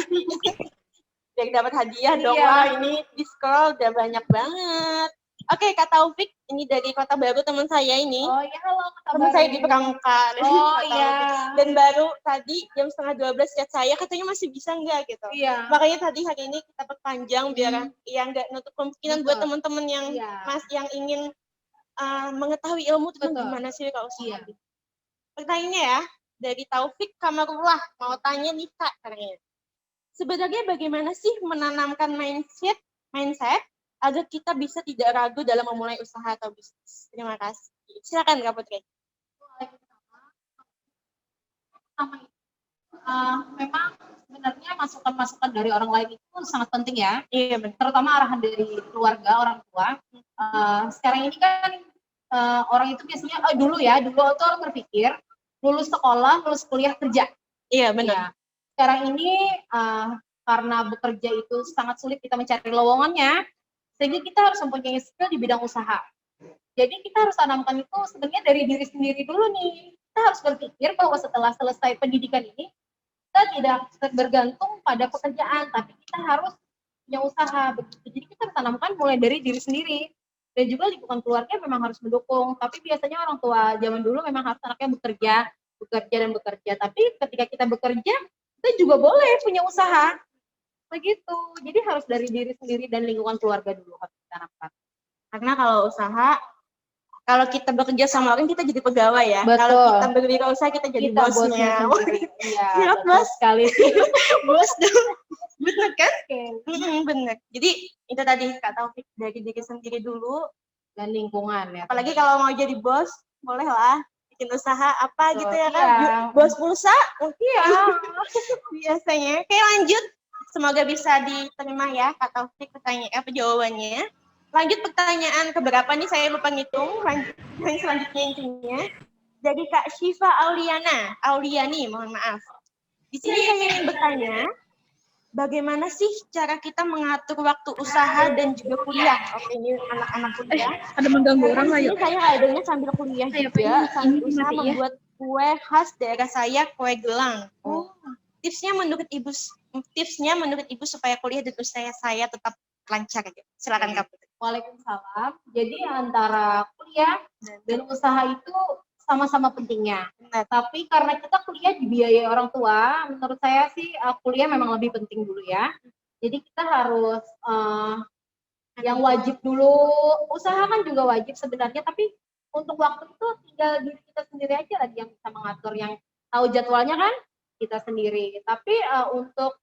Biar dapat hadiah dong. Iya. Wah, ini di scroll udah banyak banget. Oke Kak Taufik, ini dari Kota Baru teman saya ini. Oh iya, halo. Teman saya di Pramuka. Oh Kak iya. Taufik. Dan baru tadi jam 11:30 chat saya, katanya masih bisa nggak gitu. Iya. Makanya tadi hari ini kita perpanjang biar ya nggak nutup kemungkinan buat Betul. teman-teman yang Iya. yang ingin mengetahui ilmu tentang Betul. gimana sih wirausaha. Iya. Pertanyaannya ya, dari Taufik Kamarullah, mau tanya nih Kak, katanya. Sebenarnya bagaimana sih menanamkan mindset agar kita bisa tidak ragu dalam memulai usaha atau bisnis? Terima kasih. Silakan Kak Putri. Memang sebenarnya masukan-masukan dari orang lain itu sangat penting ya. Iya benar. Terutama arahan dari keluarga, orang tua. Sekarang ini kan orang itu biasanya dulu tuh orang berpikir lulus sekolah, lulus kuliah, kerja. Iya benar. Ya. Sekarang ini karena bekerja itu sangat sulit kita mencari lowongannya, sehingga kita harus mempunyai skill di bidang usaha. Jadi kita harus tanamkan itu sebenarnya dari diri sendiri dulu nih. Kita harus berpikir bahwa setelah selesai pendidikan ini, kita tidak bergantung pada pekerjaan, tapi kita harus punya usaha. Jadi kita harus tanamkan mulai dari diri sendiri. Dan juga lingkungan keluarga memang harus mendukung. Tapi biasanya orang tua zaman dulu memang harus anaknya bekerja. Tapi ketika kita bekerja, kita juga boleh punya usaha. Begitu. Jadi harus dari diri sendiri dan lingkungan keluarga dulu harus ditanamkan. Karena kalau usaha, kalau kita bekerja sama orang, kita jadi pegawai ya. Betul. Kalau kita berwirausaha, kita jadi bosnya. Iya, Iya, betul bos. sekali sih. Bos dong. Bener kan? Oke. Bener. Jadi itu tadi Kak Taufik, dari diri sendiri dulu. Dan lingkungan ya. Apalagi kalau mau jadi bos, boleh lah bikin usaha apa gitu ya kan. Iya. Bos pulsa, Iya. biasanya. Oke, lanjut. Semoga bisa diterima ya Kak Taufik jawabannya. Lanjut pertanyaan keberapa nih, saya lupa ngitung. Lanjut yang selanjutnya intinya. Jadi Kak Syifa Auliani, mohon maaf. Di sini saya ingin bertanya, bagaimana sih cara kita mengatur waktu usaha dan juga kuliah? Oke, ini anak-anak kuliah. Ada mengganggu orang lah Ini saya adanya sambil kuliah juga, sambil usaha membuat kue khas daerah saya, kue gelang. Tipsnya menurut ibu supaya kuliah dan usaha saya tetap lancar aja. Silakan Kak Putri. Waalaikumsalam. Jadi antara kuliah dan usaha itu sama-sama pentingnya. Benar. Tapi karena kita kuliah dibiayai orang tua, menurut saya sih kuliah memang lebih penting dulu ya. Jadi kita harus yang wajib dulu, usaha kan juga wajib sebenarnya, tapi untuk waktu itu tinggal diri kita sendiri aja lagi yang bisa mengatur, yang tahu jadwalnya kan kita sendiri. Tapi untuk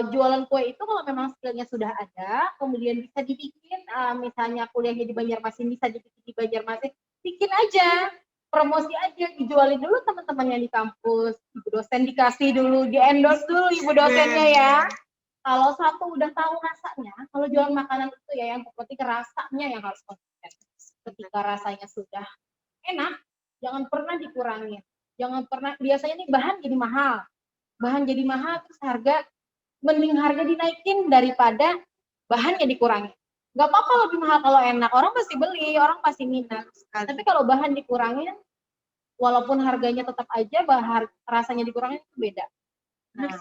jualan kue itu kalau memang skillnya sudah ada, kemudian bisa dibikin, misalnya kuliahnya di Banjarmasin, bisa dibikin di Banjarmasin, bikin aja, promosi aja, dijualin dulu teman-temannya di kampus, ibu dosen dikasih dulu, di endorse dulu ibu dosennya ya. Kalau satu udah tahu rasanya, kalau jualan makanan itu ya yang penting rasanya yang harus konsisten. Ketika rasanya sudah enak, jangan pernah dikurangi. Jangan pernah, biasanya nih bahan jadi mahal, terus mending harga dinaikin daripada bahannya dikurangi. Nggak apa-apa lebih mahal kalau enak, orang pasti beli, orang pasti minat. Tapi kalau bahan dikurangin, walaupun harganya tetap aja, rasanya dikurangin itu beda. Nah,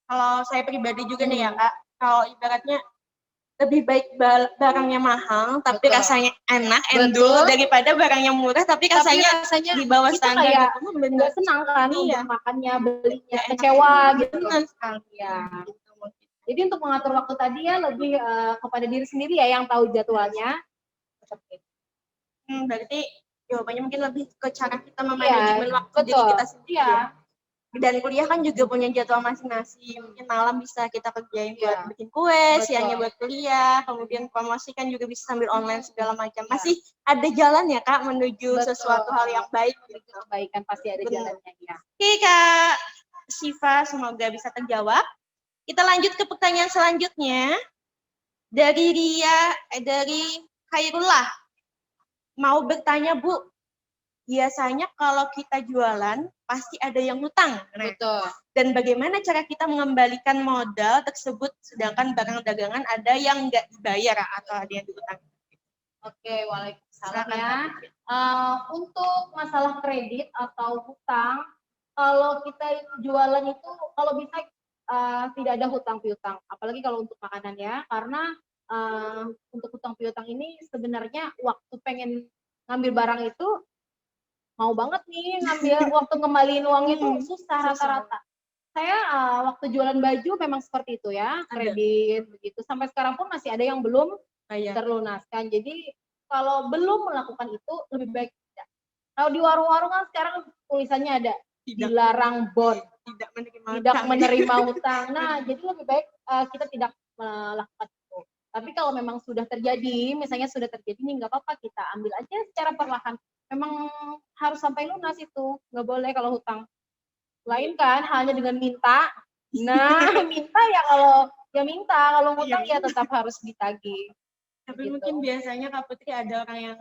kalau saya pribadi juga nih ya Kak, kalau ibaratnya lebih baik barangnya mahal tapi Betul. rasanya enak, endul, daripada barangnya murah tapi rasanya di bawah itu standar. kayak Bener. nggak senang kan, Iya. makannya, belinya, kecewa gitu. Bener sekali. Ya. Jadi untuk mengatur waktu tadi ya lebih kepada diri sendiri ya yang tahu jadwalnya. Berarti jawabannya mungkin lebih ke cara kita memanajemen waktu diri betul. kita sendiri. Iya. Ya. Dan kuliah kan juga punya jadwal masing-masing. Mungkin malam bisa kita kerjain buat bikin kue, Betul. siangnya buat kuliah, kemudian promosi kan juga bisa sambil online segala macam. Masih ada jalan ya Kak menuju Betul. sesuatu hal yang baik. Itu kebaikan pasti ada Benar. jalannya ya. Oke Kak Syifa, semoga bisa terjawab. Kita lanjut ke pertanyaan selanjutnya. Dari Khairullah. Mau bertanya Bu, biasanya kalau kita jualan pasti ada yang hutang. Nah, Betul. dan bagaimana cara kita mengembalikan modal tersebut sedangkan barang dagangan ada yang nggak dibayar atau ada yang dihutang? Oke, waalaikumsalam ya. Untuk masalah kredit atau hutang, kalau kita jualan itu kalau bisa tidak ada hutang piutang, apalagi kalau untuk makanan ya, karena untuk hutang piutang ini sebenarnya waktu pengen ngambil barang itu mau banget nih ngambil waktu ngembaliin uang itu susah rata-rata. Saya waktu jualan baju memang seperti itu ya, kredit begitu. Sampai sekarang pun masih ada yang belum terlunaskan. Jadi kalau belum melakukan itu lebih baik tidak. Kalau di warung-warung kan sekarang tulisannya ada dilarang bon, tidak menerima hutang. Nah, jadi lebih baik kita tidak melakukan itu. Tapi kalau memang sudah terjadi, misalnya sudah terjadi nih nggak apa-apa, kita ambil aja secara perlahan. Memang harus sampai lunas itu, nggak boleh kalau hutang. Lain kan halnya dengan minta. Nah, minta ya kalau hutang ya tetap harus ditagih. Tapi gitu. Mungkin biasanya Kak Putri ada orang yang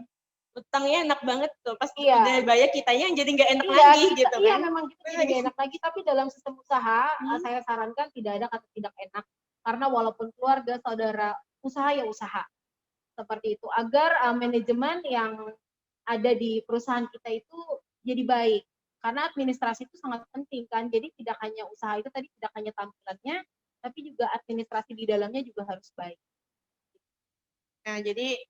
utangnya enak banget tuh, pas udah bayar kitanya yang jadi nggak enak lagi gitu kan? Iya, memang kita jadi nggak enak lagi. Tapi dalam sistem usaha, saya sarankan tidak ada kata tidak enak. Karena walaupun keluarga, saudara, usaha ya usaha. Seperti itu. Agar manajemen yang ada di perusahaan kita itu jadi baik. Karena administrasi itu sangat penting kan. Jadi tidak hanya usaha itu tadi, tidak hanya tampilannya, tapi juga administrasi di dalamnya juga harus baik. Nah, jadi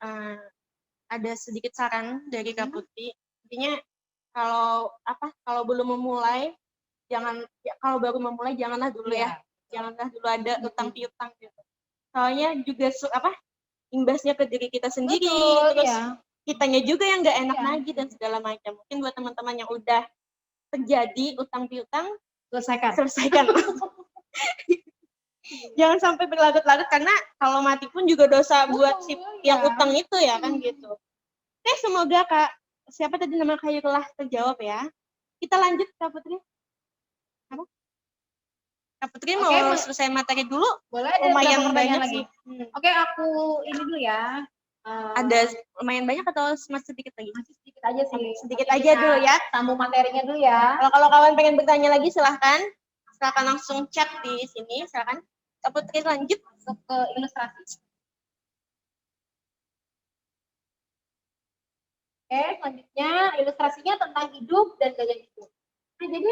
ada sedikit saran dari Kak Putri. Intinya kalau belum memulai, kalau baru memulai janganlah dulu ya. Janganlah dulu ada utang piutang gitu. Soalnya juga imbasnya ke diri kita sendiri, terus kitanya juga yang nggak enak lagi dan segala macam. Mungkin buat teman-teman yang udah terjadi utang piutang, selesaikan. Jangan sampai berlarut-larut, karena kalau mati pun juga dosa buat si yang utang itu ya kan gitu. Oke, semoga siapa tadi nama Khairullah terjawab ya. Kita lanjut Kak Putri. Kak Putri mau selesai materi dulu? Boleh, lumayan banyak lagi. Oke, aku ini dulu ya. Ada lumayan banyak atau masih sedikit lagi? Masih sedikit aja sih. Sedikit aja dulu ya. Sambung materinya dulu ya. Kalau kawan pengen bertanya lagi silahkan langsung chat di sini, silahkan. Kak Putri lanjut ke ilustrasi. Oke, selanjutnya ilustrasinya tentang hidup dan gaya hidup. Nah, jadi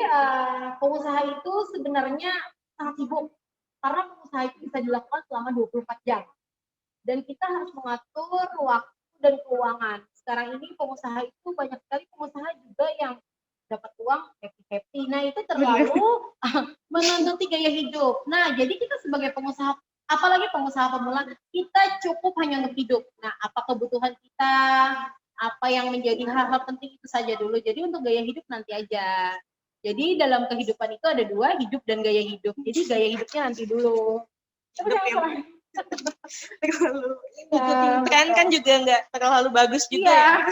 pengusaha itu sebenarnya sangat sibuk karena pengusaha itu bisa dilakukan selama 24 jam. Dan kita harus mengatur waktu dan keuangan. Sekarang ini pengusaha itu banyak sekali pengusaha juga yang dapat uang happy-happy. Nah, itu terlalu menuntut gaya hidup. Nah, jadi kita sebagai pengusaha, apalagi pengusaha pemula, kita cukup hanya untuk hidup. Nah, apa kebutuhan kita, apa yang menjadi hal-hal penting itu saja dulu. Jadi untuk gaya hidup nanti aja. Jadi dalam kehidupan itu ada dua, hidup dan gaya hidup. Jadi gaya hidupnya nanti dulu. Terlalu ikutin tren kan juga nggak terlalu bagus juga ya.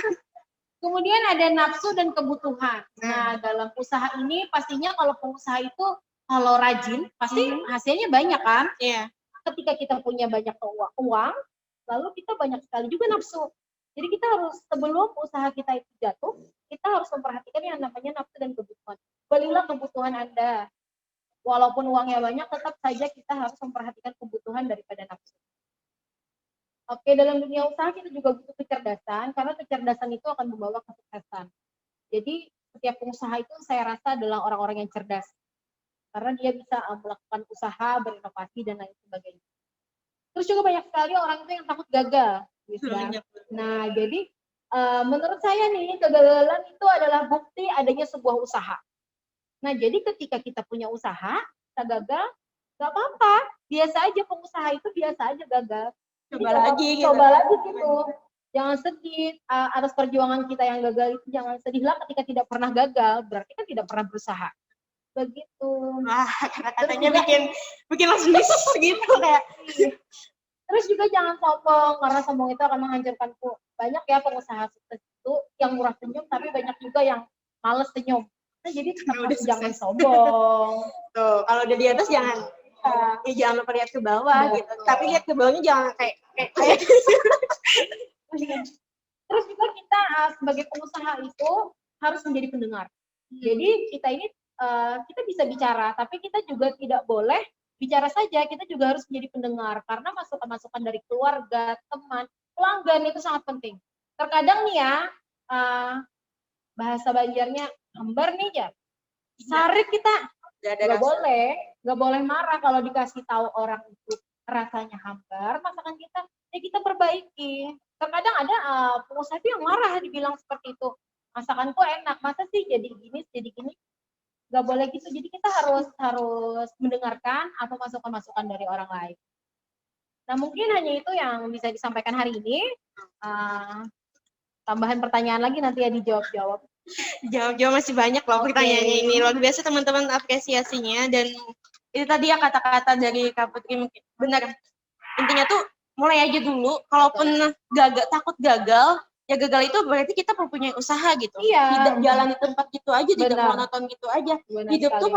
Kemudian ada nafsu dan kebutuhan. Nah, dalam usaha ini pastinya kalau pengusaha itu kalau rajin pasti hasilnya banyak kan? Iya. Ketika kita punya banyak uang, lalu kita banyak sekali juga nafsu. Jadi kita harus sebelum usaha kita itu jatuh, kita harus memperhatikan yang namanya nafsu dan kebutuhan. Belilah kebutuhan Anda. Walaupun uangnya banyak, tetap saja kita harus memperhatikan kebutuhan daripada nafsu. Oke, dalam dunia usaha kita juga butuh kecerdasan, karena kecerdasan itu akan membawa kesuksesan. Jadi, setiap pengusaha itu saya rasa adalah orang-orang yang cerdas. Karena dia bisa melakukan usaha, berinovasi, dan lain sebagainya. Terus juga banyak sekali orang itu yang takut gagal. Gitu kan? Nah, jadi menurut saya nih, kegagalan itu adalah bukti adanya sebuah usaha. Nah, jadi ketika kita punya usaha, kita gagal, nggak apa-apa. Biasa aja pengusaha itu biasa aja gagal. Coba lagi gitu. Jangan sedih atas perjuangan kita yang gagal itu, jangan sedihlah ketika tidak pernah gagal, berarti kan tidak pernah berusaha. Begitu. Wah, kata-katanya bikin langsung gitu kayak. Terus juga jangan sombong, karena sombong itu akan menghancurkanku. Banyak ya pengusaha sukses itu yang murah senyum, tapi banyak juga yang males senyum. Nah, jadi jangan sombong. Tuh, kalau udah di atas jangan jangan lupa lihat ke bawah gitu. Tapi lihat ke bawahnya jangan kayak Terus juga kita sebagai pengusaha itu harus menjadi pendengar. Jadi kita ini kita bisa bicara, tapi kita juga tidak boleh bicara saja, kita juga harus menjadi pendengar, karena masukan-masukan dari keluarga, teman, pelanggan itu sangat penting. Terkadang nih ya, bahasa Banjarnya hambar nih ya, sarik kita, nggak boleh marah kalau dikasih tahu orang itu rasanya hambar, masakan kita, ya kita perbaiki. Terkadang ada pengusaha yang marah dibilang seperti itu, masakanku enak, masa sih jadi gini, nggak boleh gitu. Jadi kita harus mendengarkan apa masukan-masukan dari orang lain. Nah, mungkin hanya itu yang bisa disampaikan hari ini. Tambahan pertanyaan lagi nanti ya dijawab-jawab. Jawab masih banyak loh pertanyaannya ini. Luar biasa teman-teman apresiasinya, dan itu tadi ya kata-kata dari Kak Putri mungkin benar. Intinya tuh mulai aja dulu, kalaupun takut gagal, ya gagal itu berarti kita mempunyai usaha gitu. Iya. Tidak jalan di tempat gitu aja, tidak monoton gitu aja. Benar Hidup sekali. tuh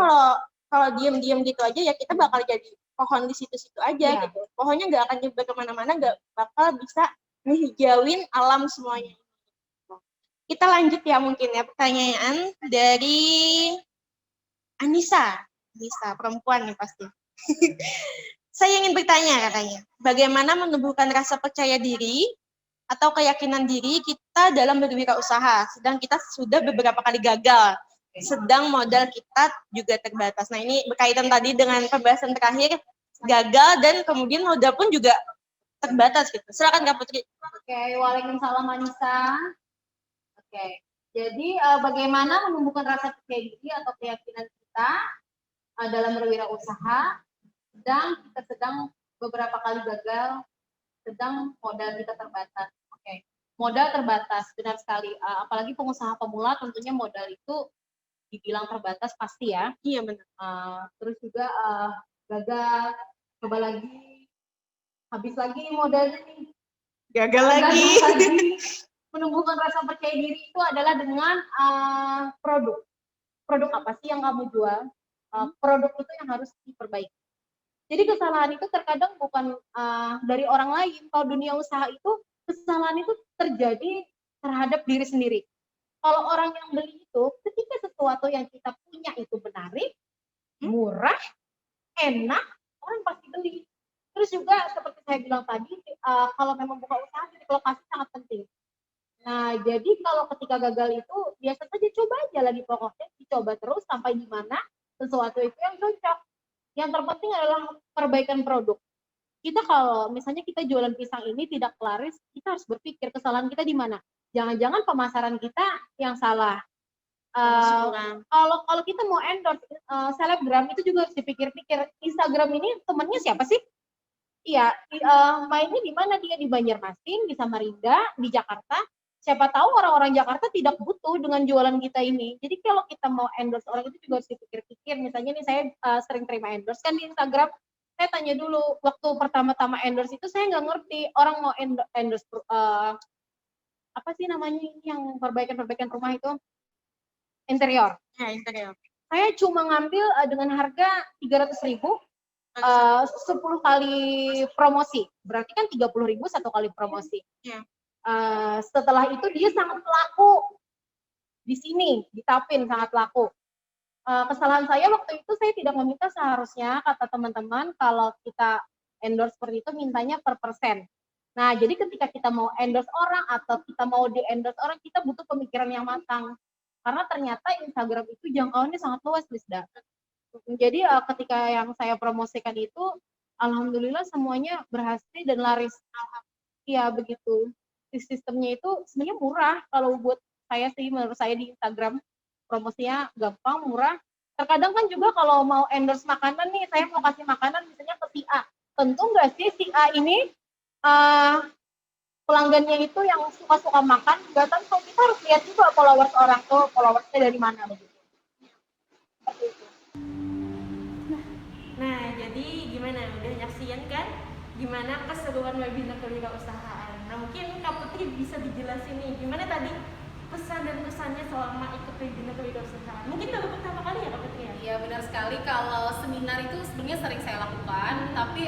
kalau diam-diam gitu aja ya kita bakal jadi pohon di situ-situ aja gitu. Pohonnya nggak akan nyebar kemana-mana, nggak bakal bisa ngehijauin alam semuanya. Kita lanjut ya mungkin ya, pertanyaan dari Anissa perempuan nih pasti. Saya ingin bertanya katanya, bagaimana menumbuhkan rasa percaya diri atau keyakinan diri kita dalam berwirausaha, sedang kita sudah beberapa kali gagal, sedang modal kita juga terbatas. Nah, ini berkaitan tadi dengan pembahasan terakhir, gagal dan kemudian modal pun juga terbatas gitu. Silakan Kak Putri. Oke, waalaikumsalam Anissa. Oke, jadi bagaimana menumbuhkan rasa percaya diri atau keyakinan kita dalam berwirausaha, kita sedang beberapa kali gagal, sedang modal kita terbatas. Oke, modal terbatas, benar sekali. Apalagi pengusaha pemula tentunya modal itu dibilang terbatas pasti ya. Iya benar. Terus juga gagal, coba lagi, habis lagi modalnya nih. Gagal lagi. Menumbuhkan rasa percaya diri itu adalah dengan produk. Produk apa sih yang kamu jual? Produk itu yang harus diperbaiki. Jadi kesalahan itu terkadang bukan dari orang lain. Kalau dunia usaha itu, kesalahan itu terjadi terhadap diri sendiri. Kalau orang yang beli itu, ketika sesuatu yang kita punya itu menarik, murah, enak, orang pasti beli. Terus juga seperti saya bilang tadi, kalau memang buka usaha, titik lokasi sangat penting. Nah, jadi kalau ketika gagal itu, biasa saja coba aja lagi, pokoknya dicoba terus sampai di mana sesuatu itu yang cocok. Yang terpenting adalah perbaikan produk. Kita kalau misalnya kita jualan pisang ini tidak laris, kita harus berpikir kesalahan kita di mana. Jangan-jangan pemasaran kita yang salah. Kalau kita mau endorse selebgram itu juga harus dipikir-pikir. Instagram ini temennya siapa sih? Iya, mainnya di mana dia? Di Banjarmasin, di Samarinda, di Jakarta. Siapa tahu orang-orang Jakarta tidak butuh dengan jualan kita ini. Jadi kalau kita mau endorse orang itu juga harus dipikir-pikir. Misalnya nih saya sering terima endorse kan di Instagram. Saya tanya dulu, waktu pertama-tama endorse itu saya nggak ngerti orang mau endorse apa sih namanya ini yang perbaikan rumah itu? Interior. Ya, interior. Saya cuma ngambil dengan harga 300.000, 10 kali promosi. Berarti kan 30.000 satu kali promosi. Ya. Setelah itu dia sangat laku di sini, di Tapin sangat laku. Kesalahan saya waktu itu saya tidak meminta, seharusnya kata teman-teman kalau kita endorse seperti itu mintanya per persen. Nah, jadi ketika kita mau endorse orang atau kita mau di endorse orang, kita butuh pemikiran yang matang. Karena ternyata Instagram itu jangkauannya sangat luas, Lisda. Jadi ketika yang saya promosikan itu, alhamdulillah semuanya berhasil dan laris. Iya, begitu. Sistemnya itu sebenarnya murah kalau buat saya sih, menurut saya di Instagram promosinya gampang, murah. Terkadang kan juga kalau mau endorse makanan nih, saya mau kasih makanan misalnya ke si A, tentu nggak sih si A ini pelanggannya itu yang suka-suka makan, nggak tahu kalau kita harus lihat juga followers orang tuh, followersnya dari mana begitu. Seperti itu. Nah, jadi gimana? Udah nyaksiin kan? Gimana keseruan webinar kewirausahaan? Nah, mungkin Kak Putri bisa dijelasin nih, gimana tadi pesan dan kesannya selama ikut webinar kewirausahaan? Mungkin baru pertama kali ya Kak Putri ya? Iya benar sekali, kalau seminar itu sebenarnya sering saya lakukan, tapi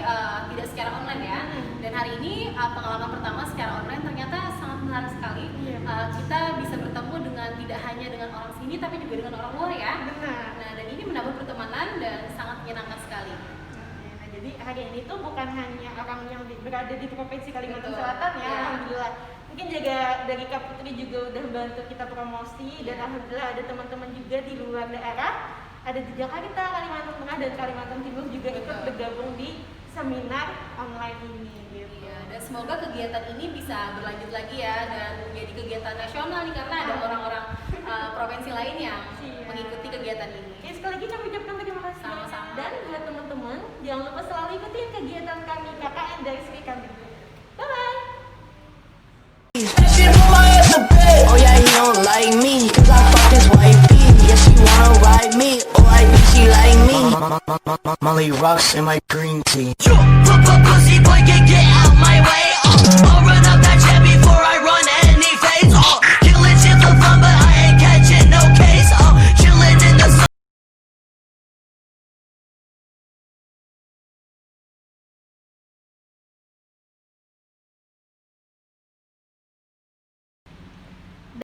tidak secara online ya. Dan hari ini pengalaman pertama secara online ternyata sangat menarik sekali. Iya. Kita bisa bertemu dengan tidak hanya dengan orang sini, tapi juga dengan orang luar ya. Benar. Nah, dan ini menambah pertemanan dan sangat menyenangkan sekali. Nah, jadi hari ini tuh bukan hanya orang yang berada di Provinsi Kalimantan Betul. Selatan ya, Iya. alhamdulillah. Mungkin juga dari Kak Putri juga udah bantu kita promosi dan alhamdulillah ada teman-teman juga di luar daerah, ada di Jakarta, Kalimantan Tengah dan Kalimantan Timur juga ikut Betul. bergabung di seminar online ini gitu. Iya, dan semoga kegiatan ini bisa berlanjut lagi ya dan menjadi kegiatan nasional nih, karena ada orang-orang provinsi lain yang Iya. mengikuti kegiatan ini. Oke, sekali lagi kami ucapkan terima kasih. Sama-sama. Dan buat teman-teman, jangan lupa selalu ikutin kegiatan kami KKN dari Sri Kandikbud. Bye-bye! She put my ass to bed. Oh yeah, he don't like me, cause I fuck his wifey. Yeah, she wanna ride me. Oh, I think she like me. Molly rocks in my green tea. Pussy boy, get out my way. Oh, run up